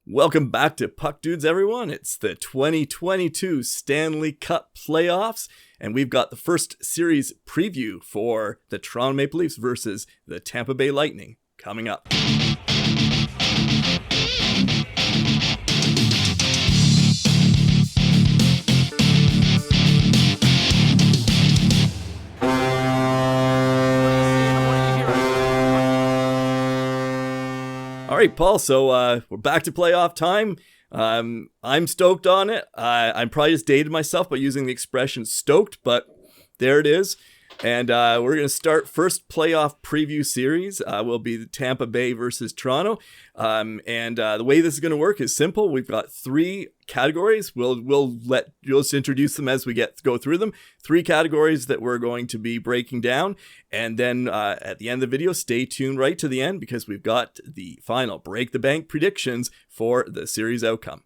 Welcome back to Puck Dudes, everyone. It's the 2022 Stanley Cup playoffs, and we've got the first series preview for the Toronto Maple Leafs versus the Tampa Bay Lightning coming up. All right, Paul, so we're back to playoff time. I'm stoked on it. I'm probably just dated myself by using the expression stoked, but there it is. And we're going to start first playoff preview series. Will be the Tampa Bay versus Toronto. And the way this is going to work is simple. We've got three categories. We'll just introduce them as we go through them. Three categories that we're going to be breaking down. And then at the end of the video, stay tuned right to the end because we've got the final break the bank predictions for the series outcome.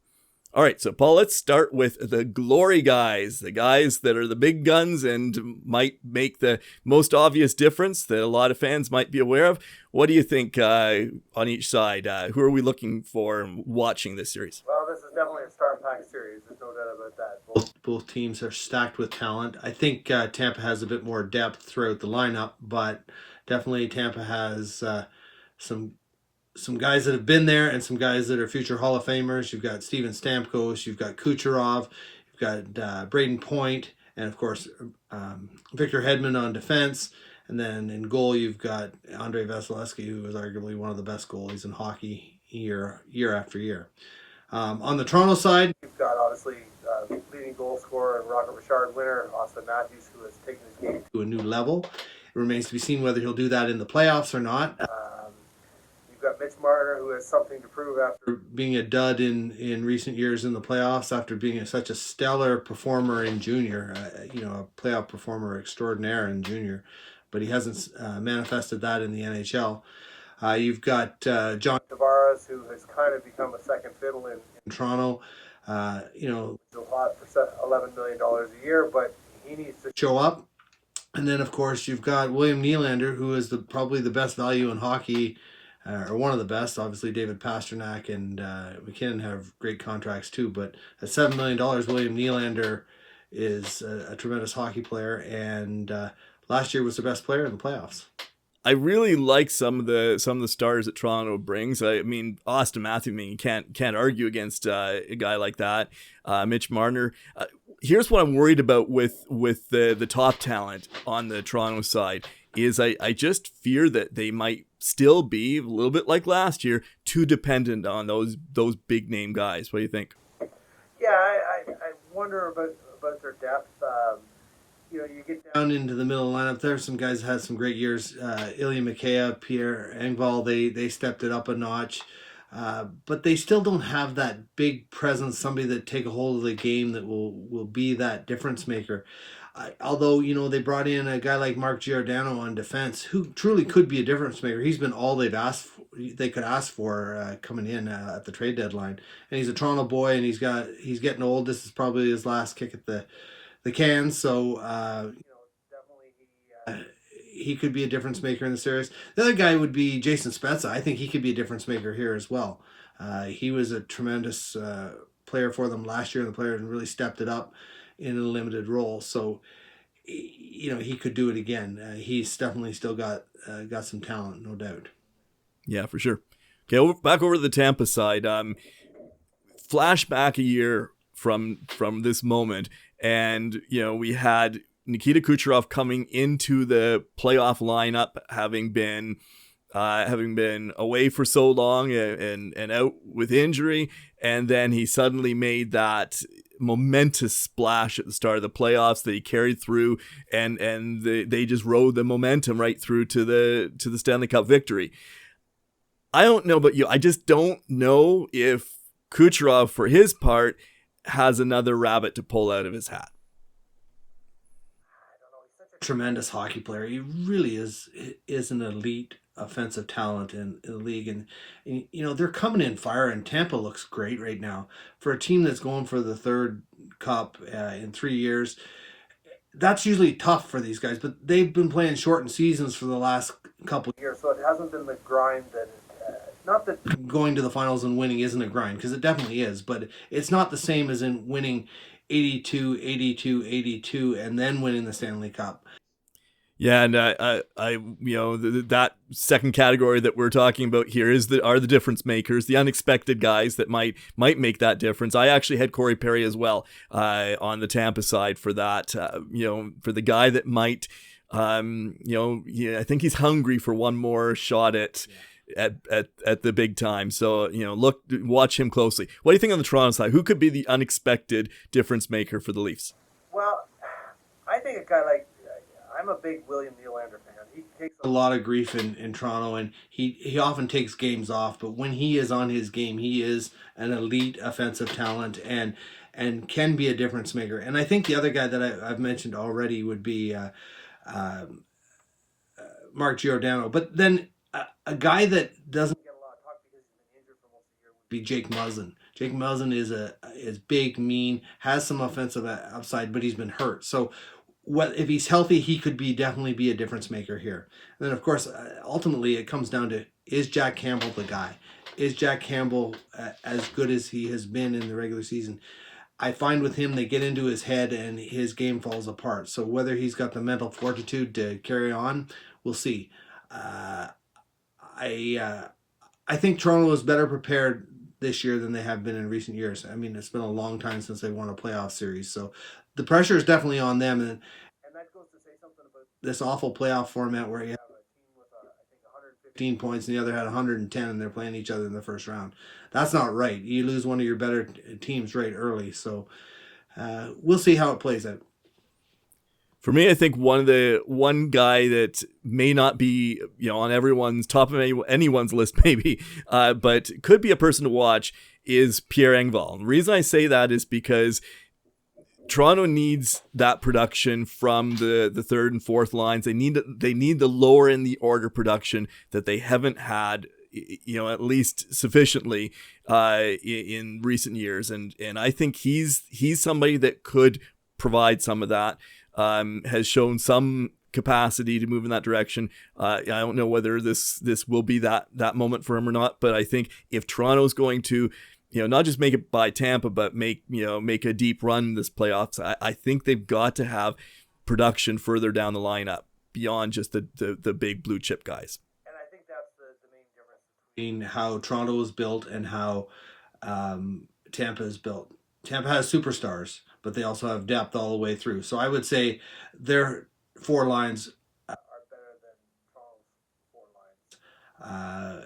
All right, so Paul, let's start with the glory guys, the guys that are the big guns and might make the most obvious difference that a lot of fans might be aware of. What do you think on each side? Who are we looking for watching this series? Well, this is definitely a star-packed series. There's no doubt about that. Both teams are stacked with talent. I think Tampa has a bit more depth throughout the lineup, but definitely Tampa has some guys that have been there and some guys that are future Hall of Famers. You've got Steven Stamkos, you've got Kucherov, you've got Braden Point, and of course Victor Hedman on defense. And then in goal, you've got Andrej Vasilevsky, who is arguably one of the best goalies in hockey year after year. On the Toronto side, you've got obviously leading goal scorer and Rocket Richard winner, Auston Matthews, who has taken his game to a new level. It remains to be seen whether he'll do that in the playoffs or not. You've got Mitch Marner, who has something to prove after being a dud in recent years in the playoffs, after being such a stellar performer in junior, a playoff performer extraordinaire in junior, but he hasn't manifested that in the NHL. You've got John Tavares, who has kind of become a second fiddle in Toronto. So hot for $11 million a year, but he needs to show up. And then, of course, you've got William Nylander, who is probably the best value in hockey, or one of the best. Obviously, David Pastrnak and McKinnon have great contracts too. But at $7 million, William Nylander is a tremendous hockey player, and last year was the best player in the playoffs. I really like some of the stars that Toronto brings. I mean, Auston Matthews. I mean, you can't argue against a guy like that. Mitch Marner. Here's what I'm worried about with the top talent on the Toronto side is I just fear that they might still be a little bit like last year, too dependent on those big name guys. What do you think? Yeah, I wonder about their depth. You get down into the middle of the lineup. There's some guys that had some great years. Ilya Mikheyev, Pierre Engvall, they stepped it up a notch. But they still don't have that big presence, somebody that take a hold of the game that will be that difference maker. Although, they brought in a guy like Mark Giordano on defense, who truly could be a difference maker. He's been all they could ask for coming in at the trade deadline. And he's a Toronto boy, and he's getting old. This is probably his last kick at the can. So, definitely he could be a difference maker in the series. The other guy would be Jason Spezza. I think he could be a difference maker here as well. He was a tremendous player for them last year in the player and really stepped it up in a limited role. So, he could do it again. He's definitely still got some talent, no doubt. Yeah, for sure. Okay, back over to the Tampa side. Flashback a year from this moment, and we had Nikita Kucherov coming into the playoff lineup, having been away for so long and out with injury, and then he suddenly made that momentous splash at the start of the playoffs that he carried through, and they just rode the momentum right through to the Stanley Cup victory. I don't know about you. I just don't know if Kucherov, for his part, has another rabbit to pull out of his hat. I don't know. He's such a tremendous hockey player. He really is an elite offensive talent in the league, and they're coming in fire, and Tampa looks great right now for a team that's going for the third cup in 3 years. That's usually tough for these guys, but they've been playing shortened seasons for the last couple of years, so it hasn't been the grind that not that going to the finals and winning isn't a grind, because it definitely is, but it's not the same as in winning 82, 82, 82, and then winning the Stanley Cup. Yeah, and that second category that we're talking about here are the difference makers, the unexpected guys that might make that difference. I actually had Corey Perry as well on the Tampa side for that. For the guy that might, I think he's hungry for one more shot at the big time. So watch him closely. What do you think on the Toronto side? Who could be the unexpected difference maker for the Leafs? well, I think a guy like I'm a big William Nylander fan. He takes A lot of grief in Toronto, and he often takes games off, but when he is on his game, he is an elite offensive talent and can be a difference maker. And I think the other guy that I've mentioned already would be Mark Giordano. But then a guy that doesn't get a lot of talk because he's been injured for most of the year would be Jake Muzzin. Jake Muzzin is big, mean, has some offensive upside, but he's been hurt. So if he's healthy, he could definitely be a difference maker here. And then, of course, ultimately, it comes down to, is Jack Campbell the guy? Is Jack Campbell as good as he has been in the regular season? I find with him, they get into his head and his game falls apart. So whether he's got the mental fortitude to carry on, we'll see. I think Toronto is better prepared this year than they have been in recent years. I mean, it's been a long time since they won a playoff series. So the pressure is definitely on them. And that goes to say something about this awful playoff format where you have a team with, I think, 115 points and the other had 110 and they're playing each other in the first round. That's not right. You lose one of your better teams right early. So we'll see how it plays out. For me, I think one guy that may not be on everyone's top of anyone's list, maybe, but could be a person to watch is Pierre Engvall. The reason I say that is because Toronto needs that production from the third and fourth lines. They need the lower in the order production that they haven't had, at least sufficiently in recent years. And I think he's somebody that could provide some of that. Has shown some capacity to move in that direction. I don't know whether this will be that moment for him or not, but I think if Toronto's going to, not just make it by Tampa, but make a deep run this playoffs, I think they've got to have production further down the lineup beyond just the big blue chip guys. And I think that's the main difference between how Toronto is built and how Tampa is built. Tampa has superstars, but they also have depth all the way through. So I would say their four lines are better than Toronto's 4 lines.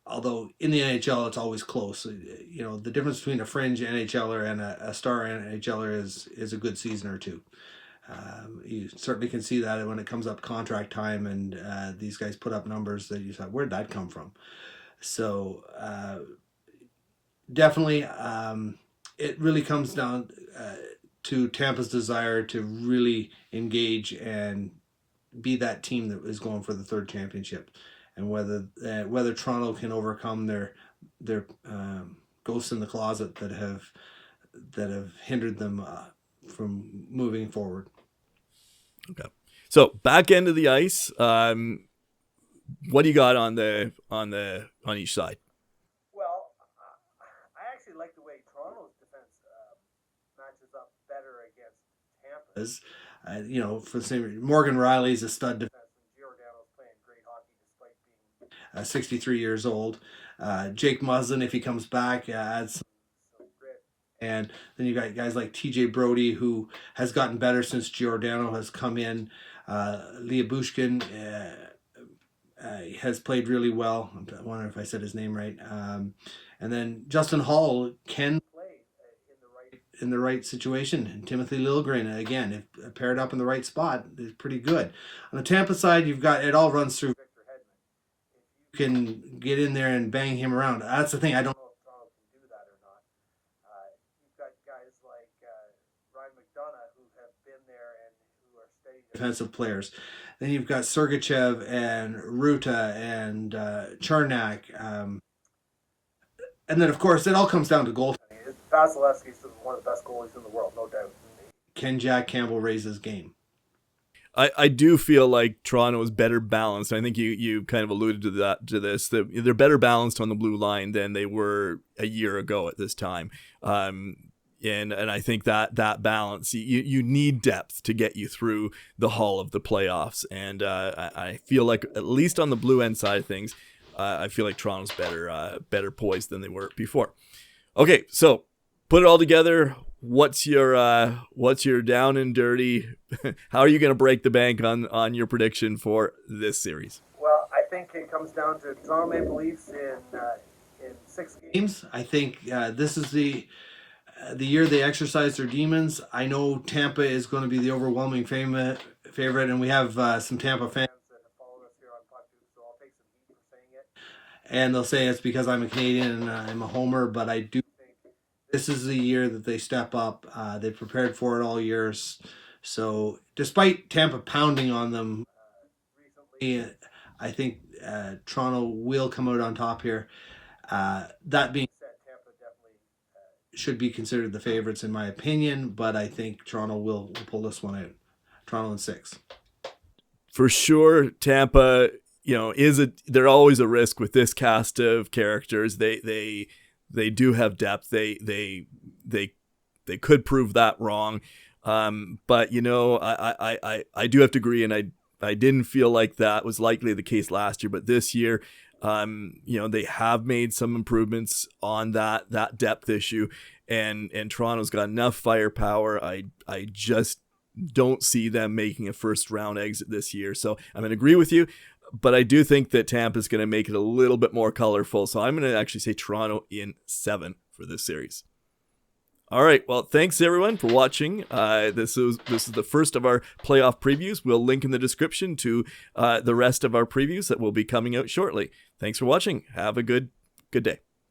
Although in the NHL, it's always close. The difference between a fringe NHLer and a star NHLer is a good season or two. You certainly can see that when it comes up contract time and these guys put up numbers that you thought, where'd that come from? So definitely it really comes down to Tampa's desire to really engage and be that team that is going for the third championship, and whether Toronto can overcome their ghosts in the closet that have hindered them from moving forward. Okay, so back end of the ice. What do you got on each side? Well, I actually like the way Toronto's defense matches up better against Tampa's. For the same reason, Morgan Riley's a stud defense. Giordano's playing great hockey despite being 63 years old. Jake Muzzin, if he comes back, adds some grit. And then you got guys like TJ Brody, who has gotten better since Giordano has come in. Leah Bushkin has played really well. I wonder if I said his name right. And then Justin Hall can play in the right situation. And Timothy Liljegren, again, if paired up in the right spot, is pretty good. On the Tampa side, you've got it all runs through Victor Hedman. If you can get in there and bang him around. That's the thing. I don't know if Toronto can do that or not. You've got guys like Ryan McDonough who have been there and who are steady defensive players. Then you've got Sergachev and Ruta and Charnak. And then, of course, it all comes down to goaltending. Vasilevsky's one of the best goalies in the world, no doubt. Can Jack Campbell raise his game? I do feel like Toronto is better balanced. I think you kind of alluded to this. They're better balanced on the blue line than they were a year ago at this time. And I think that balance, you need depth to get you through the hull of the playoffs. And I feel like, at least on the blue end side of things, I feel like Toronto's better poised than they were before. Okay, so put it all together. What's your down and dirty? How are you going to break the bank on your prediction for this series? Well, I think it comes down to Toronto Maple Leafs in 6 games. I think this is the year they exercise their demons. I know Tampa is going to be the overwhelming favorite, and we have some Tampa fans That have followed us here on Puck, so I'll take some heat for saying it. and they'll say it's because I'm a Canadian and I'm a homer, but I do think this is the year that they step up. They've prepared for it all years. So despite Tampa pounding on them recently, I think Toronto will come out on top here. That being said, Tampa definitely should be considered the favorites in my opinion, but I think Toronto will pull this one out. Toronto in 6. For sure, Tampa, they're always a risk with this cast of characters. They do have depth. They could prove that wrong. But I do have to agree, and I didn't feel like that was likely the case last year, but this year, they have made some improvements on that depth issue, and Toronto's got enough firepower. I just don't see them making a first round exit this year. So I'm going to agree with you, but I do think that Tampa's going to make it a little bit more colorful. So I'm going to actually say Toronto in 7 for this series. All right. Well, thanks everyone for watching. This is the first of our playoff previews. We'll link in the description to the rest of our previews that will be coming out shortly. Thanks for watching. Have a good day.